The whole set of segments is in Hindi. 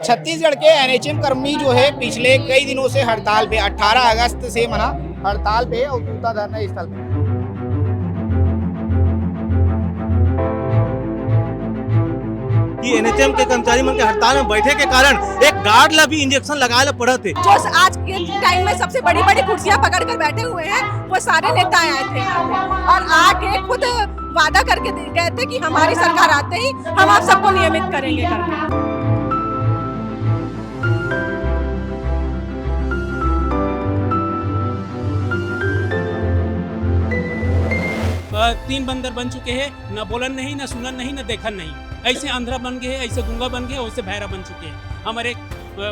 छत्तीसगढ़ के एनएचएम कर्मी जो है पिछले कई दिनों से हड़ताल पे 18 अगस्त से मना हड़ताल पे और जूता धरना स्थल पे। कि एनएचएम के कर्मचारी मन के हड़ताल में बैठे के कारण एक गार्ड ला भी इंजेक्शन लगाए ला पड़ा थे। जो आज के टाइम में सबसे बड़ी बड़ी कुर्सियां पकड़ कर बैठे हुए हैं वो सारे नेता आए थे और आके खुद वादा करके गए थे कि हमारी सरकार आते ही हम आप सबको नियमित करेंगे करके। 3 बंदर बन चुके हैं, न बोलन नहीं, न सुनन नहीं, न देखन नहीं। ऐसे अंधा बन गए, ऐसे गूंगा बन गए, वैसे बहरा बन चुके हैं। हमारे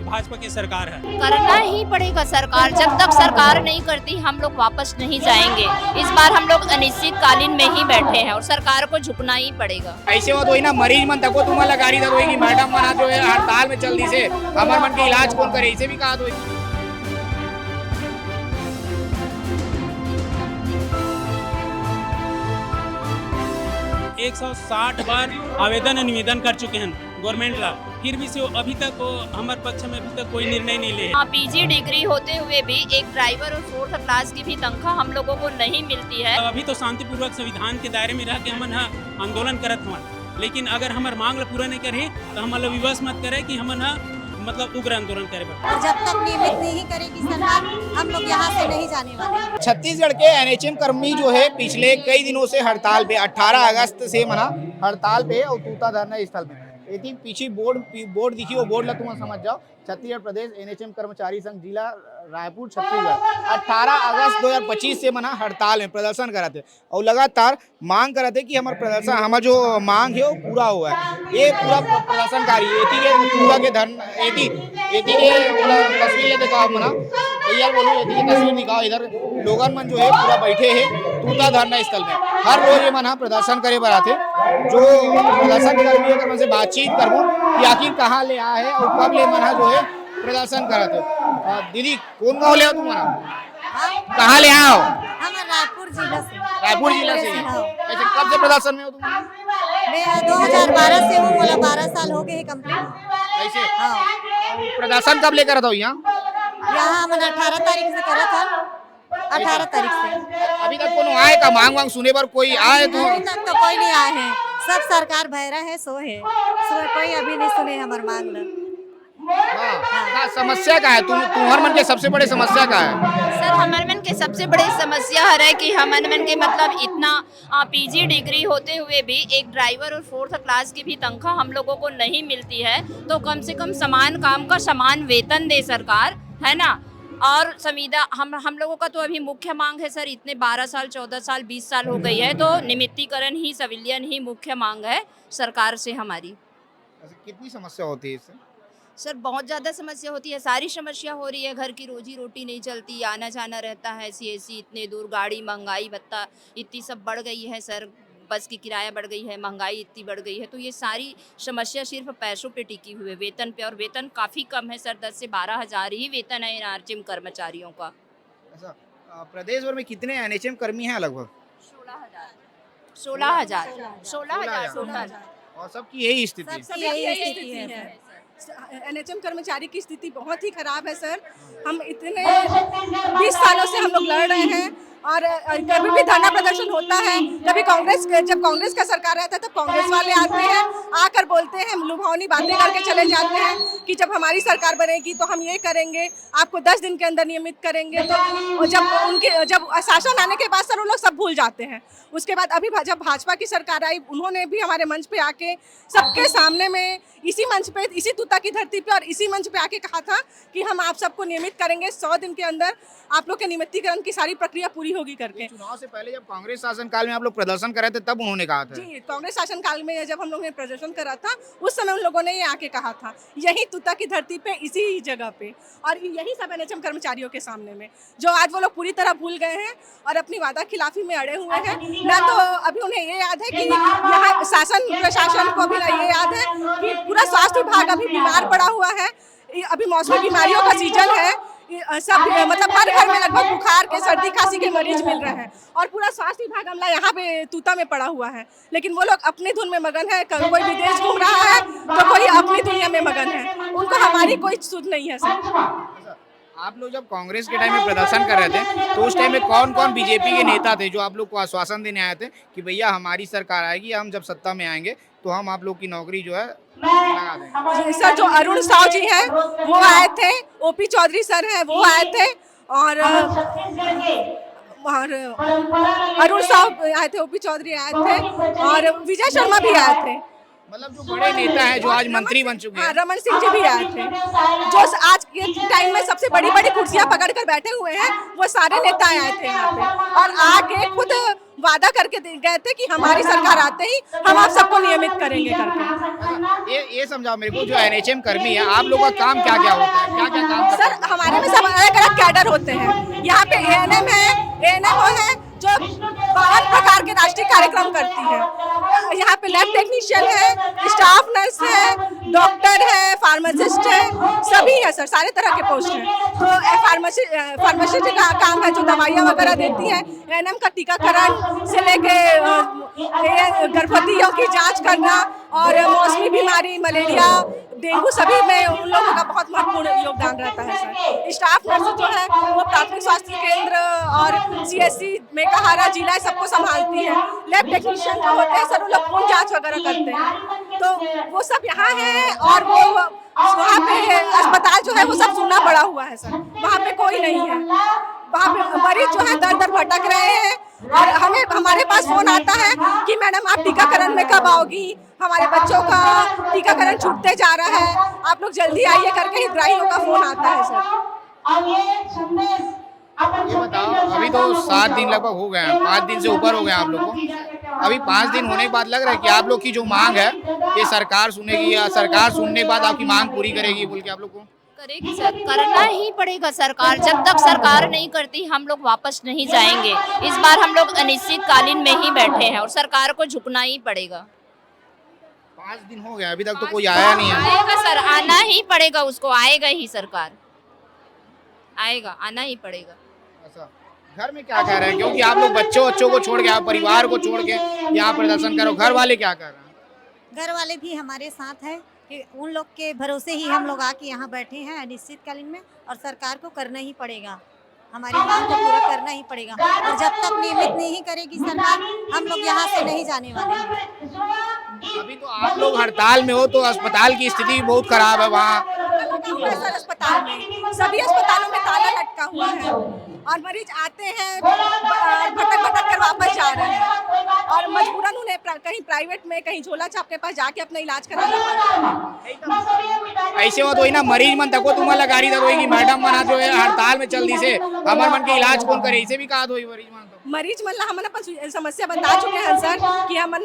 भाजपा की सरकार है। करना ही पड़ेगा सरकार, जब तक सरकार नहीं करती हम लोग वापस नहीं जाएंगे। इस बार हम लोग अनिश्चितकालीन में ही बैठे हैं और सरकार को झुकना ही पड़ेगा। ऐसे हो तो ना मरीज मन तको तुम्हारा गाड़ी दर होगी, मैडम मन जो है हड़ताल में चल दी से हमारे मन के इलाज कौन करे, इसे भी कहा तो 160 बार आवेदन निवेदन कर चुके हैं गवर्नमेंट ला, फिर भी से अभी तक हमारे पक्ष में अभी तक कोई निर्णय नहीं ले। पीजी डिग्री होते हुए भी एक ड्राइवर और 4th क्लास की भी तनख्वाह हम लोगों को नहीं मिलती है। अभी तो शांतिपूर्वक संविधान के दायरे में रह के हम आंदोलन करत हवन, लेकिन अगर हमारे मांग ला पूरा नहीं करे तो हम विवश मत करे कि हम मतलब उग्र आंदोलन करे। और जब तक नियमित नहीं करेगी सरकार हम लोग यहाँ से नहीं जाने वाले। छत्तीसगढ़ के एनएचएम कर्मी जो है पिछले कई दिनों से हड़ताल पे 18 अगस्त से मना हड़ताल पे और जूता धरना स्थल पे। यदि पीछे बोर्ड दिखी वो बोर्ड ला तुम समझ जाओ, छत्तीसगढ़ प्रदेश एनएचएम कर्मचारी संघ जिला रायपुर छत्तीसगढ़ 18 अगस्त 2025 से मना हड़ताल में प्रदर्शन कराते और लगातार मांग कराते कि हमारा प्रदर्शन हमारा जो मांग है वो पूरा हुआ है। ये पूरा प्रदर्शनकारी के धरना तस्वीर ले दिखाओ मना यार बोलो ये तस्वीर दिखाओ। इधर लोगन मन जो है पूरा बैठे हैं जूता धरना स्थल में। हर रोज ये मना प्रदर्शन करे बर आते। जो प्रदर्शन कर्मी अगर मन से बातचीत करूँ कि आखिर कहाँ ले आए है और कब ले मना जो है प्रदर्शन करा थे। दीदी कौन गाँव ले आओ तुम कहाँ ले आओ? हम रायपुर जिला से। रायपुर जिला से। ऐसे कब से प्रदर्शन में हो तुम? मैं 2012 से हूँ, बोला 12 साल हो गए कंप्लीट। ऐसे प्रदर्शन कब लेकर था यहाँ? यहाँ हम 18 तारीख से करा था। 18 तारीख से अभी तक कौन आए का मांग वांग सुने पर कोई आए तो? अभी तक तो कोई नहीं आए हैं, सब सरकार बहरा है सो कोई अभी नहीं सुने हमार मांग ला। हाँ, समस्या का है तुम्हारे मन के सबसे बड़े समस्या का है? सर हमारे मन के सबसे बड़ी समस्या है कि हमारे मन के मतलब इतना पीजी डिग्री होते हुए भी एक ड्राइवर और 4th क्लास की भी तनख्वाह हम लोगों को नहीं मिलती है। तो कम से कम समान काम का समान वेतन दे सरकार, है ना। और संविदा हम लोगों का तो अभी मुख्य मांग है सर, इतने 12 साल 14 साल 20 साल हो गई है तो नियमितीकरण ही सिविलियन ही मुख्य मांग है सरकार से हमारी। कितनी समस्या होती है इससे? सर बहुत ज़्यादा समस्या होती है, सारी समस्या हो रही है। घर की रोजी रोटी नहीं चलती, आना जाना रहता है, ऐसी इतने दूर, गाड़ी महंगाई भत्ता इतनी सब बढ़ गई है सर, बस की किराया बढ़ गई है, महंगाई इतनी बढ़ गई है। तो ये सारी समस्या सिर्फ पैसों पे टिकी हुई है, वेतन पे, और वेतन काफ़ी कम है सर, 10 से 12 हज़ार ही वेतन है एनएचएम कर्मचारियों का। अच्छा, प्रदेश भर में कितने एनएचएम कर्मी हैं लगभग? 16,000 और सबकी यही स्थिति है। एनएचएम कर्मचारी की स्थिति बहुत ही खराब है सर। हम इतने 20 सालों से हम लोग लड़ रहे हैं और कभी भी धरना प्रदर्शन होता है। जब कांग्रेस का सरकार रहता है तो कांग्रेस वाले आते हैं, आकर बोलते हैं, लुभावनी बातें करके चले जाते हैं कि जब हमारी सरकार बनेगी तो हम ये करेंगे, आपको 10 दिन के अंदर नियमित करेंगे। तो जब शासन आने के बाद सर वो लोग सब भूल जाते हैं। उसके बाद अभी जब भाजपा की सरकार आई उन्होंने भी हमारे मंच पे आके सबके सामने में इसी मंच पे, इसी तूता की धरती पे और इसी मंच पे आके कहा था कि हम आप सबको नियमित करेंगे, 100 दिन के अंदर आप लोग के नियमितीकरण की सारी प्रक्रिया पूरी होगी करके। चुनाव से पहले जब कांग्रेस शासन काल में आप लोग प्रदर्शन कर रहे थे तब उन्होंने कहा था? जी, कांग्रेस शासन काल में जब हम लोग ने प्रदर्शन करा था उस समय उन लोगों ने ये आके कहा था, यही तूता की धरती पे, इसी जगह पे, और यही सब एनएचएम कर्मचारियों के सामने में, जो आज वो लोग पूरी तरह भूल गए हैं और अपनी वादा खिलाफी में अड़े हुए हैं। ना तो अभी उन्हें ये याद है कि यहाँ शासन प्रशासन को भी ये याद है कि पूरा स्वास्थ्य विभाग अभी बीमार पड़ा हुआ है। अभी मौसमी बीमारियों का सीजन है, सब मतलब हर घर में लगभग बुखार के सर्दी खांसी के मरीज मिल रहे हैं और पूरा स्वास्थ्य विभाग अमला यहाँ पे तूता में पड़ा हुआ है, लेकिन वो लोग अपनी धुन में मगन है। कोई विदेश घूम रहा है तो कोई अपनी दुनिया में मगन है, उनको हमारी कोई सुध नहीं है सर। आप लोग जब कांग्रेस के टाइम में प्रदर्शन कर रहे थे तो उस टाइम में कौन कौन बीजेपी के नेता थे जो आप लोग को आश्वासन देने आए थे कि भैया हमारी सरकार आएगी, हम जब सत्ता में आएंगे तो हम आप लोग की नौकरी जो है लगा देंगे? सर जो अरुण साव जी हैं वो आए थे, ओपी चौधरी सर हैं वो आए थे, और अरुण साव आए थे, ओपी चौधरी आए थे और विजय शर्मा भी आए थे। मतलब जो बड़े नेता हैं जो आज मंत्री बन चुके हैं। रमन सिंह जी भी आए थे, जो आज के टाइम में सबसे बड़ी बड़ी कुर्सियां पकड़ कर बैठे हुए हैं, वो सारे नेता आए थे यहाँ पे और आके खुद वादा करके गए थे कि हमारी सरकार आते ही हम आप सबको नियमित करेंगे करके। ये समझाओ मेरे को, जो एनएचएम कर्मी है आप लोगों का काम क्या क्या होता है, क्या क्या काम सर हमारे में सब अलग अलग कैडर होते हैं। यहाँ पे एएनएम है, एएनएम है जो 52 प्रकार के राष्ट्रीय कार्यक्रम करती है। यहाँ पे लैब टेक्नीशियन है, स्टाफ नर्स है, डॉक्टर है, फार्मासिस्ट है, सभी है सर, सारे तरह के पोस्ट हैं। तो फार्मासिस्ट का काम है जो दवाइयाँ वगैरह देती है, एएनएम का टीकाकरण से लेके गर्भवतियों की जांच करना और मौसमी बीमारी, मलेरिया, डेंगू सभी में उन लोगों का बहुत महत्वपूर्ण योगदान रहता है सर। स्टाफ नर्स जो है वो प्राथमिक स्वास्थ्य केंद्र और सीएससी में कहारा जिला सबको संभालती है। लैब टेक्नीशियन जो होते हैं सर वो लोग खून जांच वगैरह करते हैं, तो वो सब यहाँ है। और वो वहाँ पे अस्पताल जो है वो सब सुनना पड़ा हुआ है सर, वहाँ पे कोई नहीं है। वहाँ पे मरीज जो है दर दर भटक रहे हैं और हमारे पास फोन आता है कि मैडम आप टीकाकरण में कब आओगी, हमारे बच्चों का टीकाकरण छूटते जा रहा है, आप लोग जल्दी आइए करके हितग्राहियों का फोन आता है सर। ये बताओ, अभी तो 7 दिन लगभग हो गए हैं, 5 दिन से ऊपर हो गए आप लोग को। अभी 5 दिन होने के बाद लग रहा है कि आप लोग की जो मांग है ये सरकार सुनेगी या सरकार सुनने के बाद आपकी मांग पूरी करेगी बोल के आप लोग को? करेगी सर, करना ही पड़ेगा सरकार। जब तक सरकार नहीं करती हम लोग वापस नहीं जाएंगे। इस बार हम लोग अनिश्चितकालीन में ही बैठे हैं और सरकार को झुकना ही पड़ेगा। 5 दिन हो गए अभी तक तो कोई आया नहीं है। आएगा सर, आना ही पड़ेगा उसको, आएगा ही सरकार, आएगा, आना ही पड़ेगा। ऐसा घर में क्या कह रहे हैं, क्योंकि आप लोग बच्चों को छोड़ के, आप परिवार को छोड़ के यहाँ प्रदर्शन करो, घर वाले क्या कर रहे हैं? घर वाले भी हमारे साथ हैं कि उन लोग के भरोसे ही हम लोग आके यहाँ बैठे हैं अनिश्चितकालीन में, और सरकार को करना ही पड़ेगा, हमारी मांग को पूरा करना ही पड़ेगा। और जब तक नियमित नहीं करेगी सरकार हम लोग यहाँ से नहीं जाने वाले हैं। अभी तो आप लोग हड़ताल में हो तो अस्पताल की स्थिति बहुत खराब है वहाँ। सर अस्पताल में, सभी अस्पतालों में ताला लटका हुआ है और मरीज आते हैं भटक भटक कर वापस जा रहे हैं और मजबूरन उन्हें कहीं प्राइवेट में, कहीं झोला छाप के पास जाके अपना इलाज कराना पड़ता है। ऐसे हो तो ना मरीज मन तको तुम्हारा गाड़ी दे कि मैडम मना जो है हड़ताल में चल दी से हमारे मन के इलाज कौन करे, इसे भी कहा दो मरीज मन ला हमन अपन समस्या बता चुके हैं सर कि हमन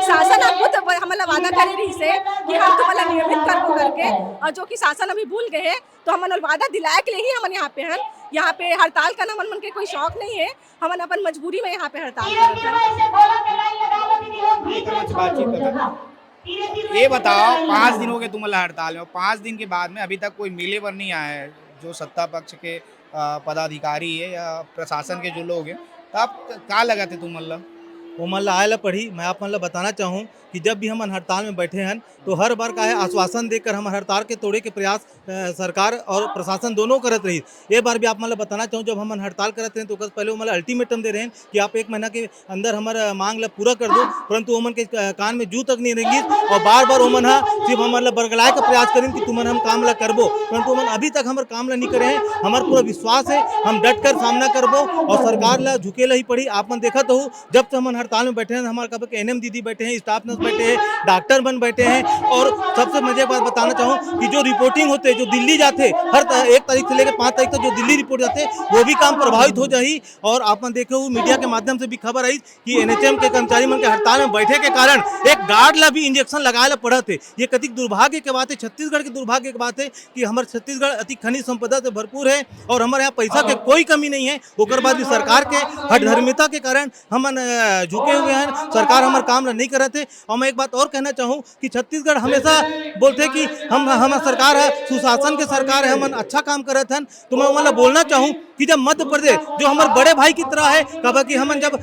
शासन खुद हमन वादा करे रही से कि हम तुम्हारा नियमित करबो करके, और जो कि शासन अभी भूल गए हैं, तो हमन वादा दिलाया के लिए ही हमन यहाँ पे हैं। यहाँ पे हड़ताल करना मन के कोई शौक नहीं है, हमन अपन मजबूरी में यहाँ पे हड़ताल करते हैं। ये बताओ 5 दिन हो गए तुम्हारा हड़ताल में, 5 दिन के बाद में अभी तक कोई मिले पर नहीं आया है जो सत्ता पक्ष के पदाधिकारी है या प्रशासन के जो लोग हैं, तो आप क्या लगा थे तुम मतलब? वो मतलब आयल पढ़ी। मैं आप मतलब बताना चाहूँ कि जब भी हम हड़ताल में बैठे हैं तो हर बार का है आश्वासन देकर हम हड़ताल के तोड़े के प्रयास सरकार और प्रशासन दोनों करत रही। ये बार भी आप मतलब बताना चाहूँ जब हम हड़ताल करते हैं तो पहले वो मतलब अल्टीमेटम दे रहे हैं कि आप 1 महीना के अंदर हमारा मांग ला पूरा कर दो, परंतु ओमन के कान में जू तक नहीं रहेंगी और बार बार ओमन सिर्फ हम मतलब बरगलाए का प्रयास करें कि तुमन हम काम ला करबो, परंतु ओमन अभी तक हमारे काम ला नहीं करे हैं। हमारा पूरा विश्वास है हम डट कर सामना करबो और सरकार ला झुके ला ही पड़ी। आप देखा तो जब तक हम हड़ताल में बैठे हैं हमारे कब एनएम दीदी बैठे हैं, स्टाफ नर्स बैठे हैं, डॉक्टर बन बैठे हैं। और सबसे मजे की बात बताना चाहूँ कि जो रिपोर्टिंग होते हैं, जो दिल्ली जाते हर 1 तारीख से लेकर 5 तारीख तक जो दिल्ली रिपोर्ट जाते वो भी काम प्रभावित हो जाही। और आप देखे हो मीडिया के माध्यम से भी खबर आई कि एनएचएम के कर्मचारी मन के हड़ताल में बैठे के कारण एक गार्ड ला भी इंजेक्शन लगाए पड़ा थे। ये कतिक दुर्भाग्य के बात है, छत्तीसगढ़ के दुर्भाग्य की बात है कि हमारे छत्तीसगढ़ अति खनिज संपदा से भरपूर है और हमारे यहाँ पैसा के कोई कमी नहीं है। ओकर बाद भी सरकार के हठधर्मिता के कारण हम झुके हुए हैं, सरकार हमारे काम नहीं कर रहे थे। और मैं एक बात और कहना चाहूँ कि छत्तीसगढ़ हमेशा बोलते कि हम सरकार है, सुशासन के सरकार है, हम अच्छा काम कर रहे थे। तो मैं मतलब बोलना चाहूँ कि जब मध्य प्रदेश जो हमारे बड़े भाई की तरह है, कहा कि हम जब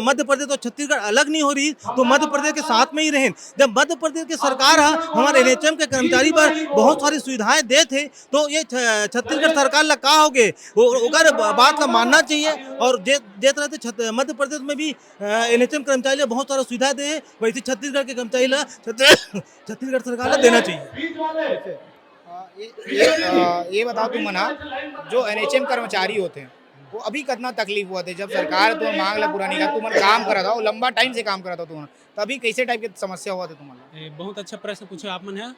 मध्य प्रदेश तो छत्तीसगढ़ अलग नहीं हो रही, तो मध्य प्रदेश के साथ में ही रहें। जब मध्य प्रदेश की सरकार है हमारे NHM के कर्मचारी पर बहुत सारी सुविधाएं दे थे, तो ये छत्तीसगढ़ सरकार ला का हो गए, अगर बात ला मानना चाहिए। और जे तरह से मध्य प्रदेश में भी NHM कर्मचारी ला बहुत सारा सुविधा दे, वैसे छत्तीसगढ़ के कर्मचारी ला छत्तीसगढ़ सरकार ला देना चाहिए। ये बताओ तुम मना, जो NHM कर्मचारी होते हैं वो अभी कितना तकलीफ हुआ थे जब सरकार तो मांग ला पूरा नहीं कर, तुम काम करा था और लंबा टाइम से काम करा था तुम, तभी कैसे टाइप की समस्या हुआ था तुम्हारा? बहुत अच्छा प्रश्न पूछो आप मन है।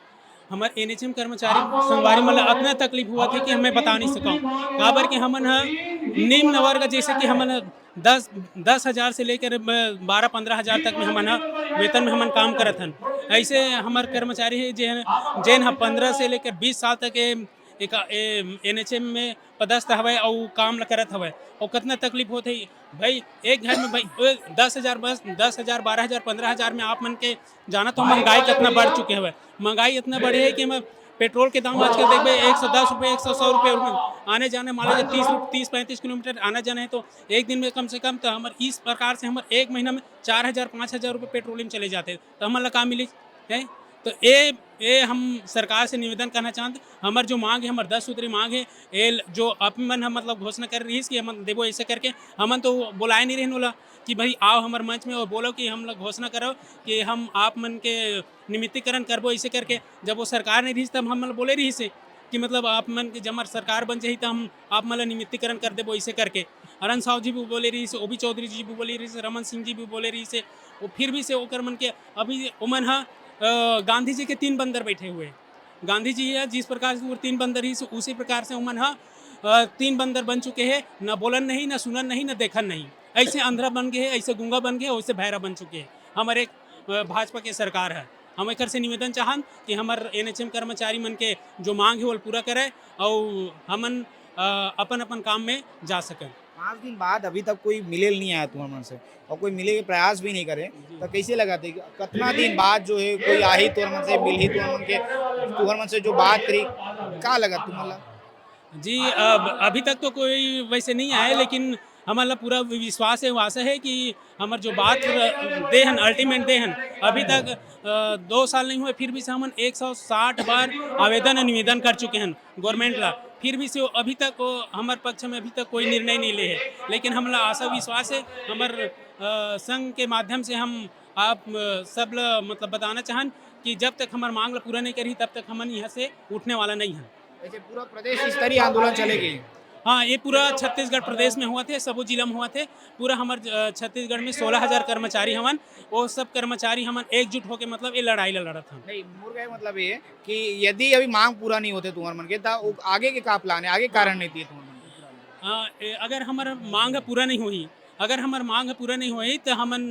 हमारे NHM कर्मचारी संगवारी मतलब इतना तकलीफ हुआ था कि हमें बता नहीं सका। काबर कि हमन निम्न वर्ग जैसे कि हमन 10,000 से लेकर 12-15,000 तक में हमन वेतन में हमन काम करत हन। ऐसे हमारे कर्मचारी है जेन 15 से लेकर 20 साल तक एक NHM में पदस्थ हवे और काम करत हवे, और कितना तकलीफ होते भाई। एक घर में भाई 10,000 बस 10,000 12,000 15,000 में आप मन के जाना तो महंगाई कितना बढ़ चुके हवे। महंगाई इतना बढ़े है कि मैं पेट्रोल के दाम आजकल देखबे 110 रुपये 100 रुपये आने जाने, मान लीजिए 30-35 किलोमीटर आना जाना है तो एक दिन में कम से कम तो हमारे इस प्रकार से हमारे एक महीना में 4,000-5,000 रुपये पेट्रोलियम चले जाते हैं, तो हमारा काम मिली है। तो ये हम सरकार से निवेदन करना चाहते, हमार जो मांग है, हमार 10 सूत्री मांग है, ये जो अपन हम मतलब घोषणा कर रही है कि हम देवो ऐसे करके, हमन तो बुलाए नहीं रहने वाला कि भाई आओ हमारे मंच में और बोलो कि हम लोग घोषणा करो कि हम आप मन के निमित्तीकरण करबो ऐसे करके। जब वो सरकार नहीं रही तब हम मतलब बोले रही से कि मतलब आप मन के जब हमार सरकार बन जाही तो हम आप मतलब निमित्तीकरण कर देबो ऐसे करके। हरन साहु जी भी बोले रही से, ओबी चौधरी जी भी बोले रही से, रमन सिंह जी भी बोले रही से, वो फिर भी से ओकर मन के अभी उमन गांधी जी के 3 बंदर बैठे हुए। गांधी जी है जिस प्रकार से वो 3 बंदर ही उसी प्रकार से उमन 3 बंदर बन चुके हैं, न बोलन नहीं, न सुनन नहीं, न देखन नहीं। ऐसे अंधा बन गए हैं, ऐसे गूंगा बन गए, वैसे बहरा बन चुके हैं। हमारे भाजपा के सरकार है, हम एक से निवेदन चाहन कि हमारे NHM कर्मचारी मन के जो मांग है वो पूरा करे और हमन अपन अपन काम में जा सकें। 5 दिन बाद अभी तक कोई मिले नहीं आया तुम्हारे मन से और कोई मिले के प्रयास भी नहीं करे, तो कैसे लगा थे कितना दिन बाद जो है कोई आ ही तुम्हारे मन से मिल ही तुम्हारे मन से जो बात करी, क्या लगा तुम्हारा? जी अभी तक तो कोई वैसे नहीं आया, लेकिन हमारा पूरा विश्वास है, आशा है कि हमार जो बात दे हन अल्टीमेट दे हन। अभी तक 2 साल नहीं हुए फिर भी से हम 160 बार आवेदन निवेदन कर चुके हैं गवर्नमेंट ला, फिर भी से अभी तक हमारे पक्ष में अभी तक कोई निर्णय नहीं ले है। लेकिन हमारा आशा विश्वास है, हमारे संघ के माध्यम से हम आप सब मतलब बताना चाहन कि जब तक हमार मांग ला पूरा नहीं करी तब तक हम यहाँ से उठने वाला नहीं है। ऐसे पूरा प्रदेश स्तरीय आंदोलन चलेगी? हाँ, ये पूरा छत्तीसगढ़ प्रदेश में हुआ थे, सबो जिला में हुआ थे। पूरा हमारे छत्तीसगढ़ में 16,000 कर्मचारी हवन, वो सब कर्मचारी हमन एकजुट होकर मतलब ये लड़ाई लड़त हम। नहीं, मुर्गा मतलब ये कि यदि अभी मांग पूरा नहीं होते तुम्हारे मन के तो आगे के का प्लान है, आगे कारण नहीं थी तुम्हारे मन के? हाँ, अगर हमारा मांग पूरा नहीं हुई, अगर हमारा मांग पूरा नहीं हुई तो हमन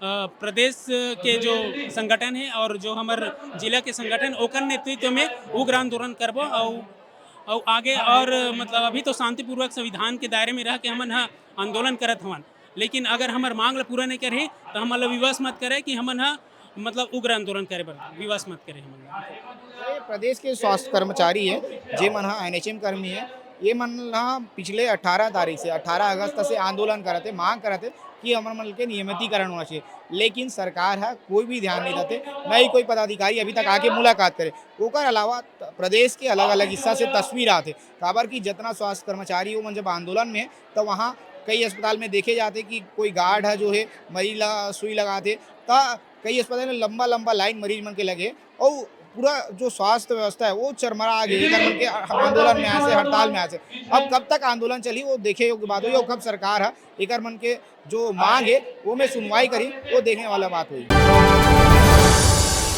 प्रदेश के जो संगठन है और जो हमारे जिला के संगठन ओकर नेतृत्व में उग्र आंदोलन करबो और आगे और मतलब अभी तो शांतिपूर्वक संविधान के दायरे में रह के हमन आंदोलन करत हवन। लेकिन अगर हमार मांग पूरा नहीं करे तो हम विवश मत करे कि हमन मतलब उग्र आंदोलन करे बर विवश मत करे। हमन प्रदेश के स्वास्थ्य कर्मचारी है जे मन NHM कर्मी है, ये मन पिछले 18 तारीख से 18 अगस्त से आंदोलन करते, मांग करते कि हमारे मन के नियमितीकरण होना चाहिए, लेकिन सरकार है कोई भी ध्यान नहीं देते, न ही कोई पदाधिकारी अभी तक आके मुलाकात करे। ओकर अलावा प्रदेश के अलग अलग हिस्सा से तस्वीर आते काबर कि जितना स्वास्थ्य कर्मचारी हो मन जब आंदोलन में तो वहाँ कई अस्पताल में देखे जाते कि कोई गार्ड है जो है मरीज ला सुई लगाते, तो कई अस्पताल में लंबा लंबा लाइन मरीज मन के लगे और पूरा जो स्वास्थ्य व्यवस्था है वो चरमरा गई के आंदोलन में आए, हड़ताल में आए। अब कब तक आंदोलन चली वो देखे योग्य बात हुई और कब सरकार है एक मन के जो मांग है वो में सुनवाई करी वो देखने वाला बात हुई।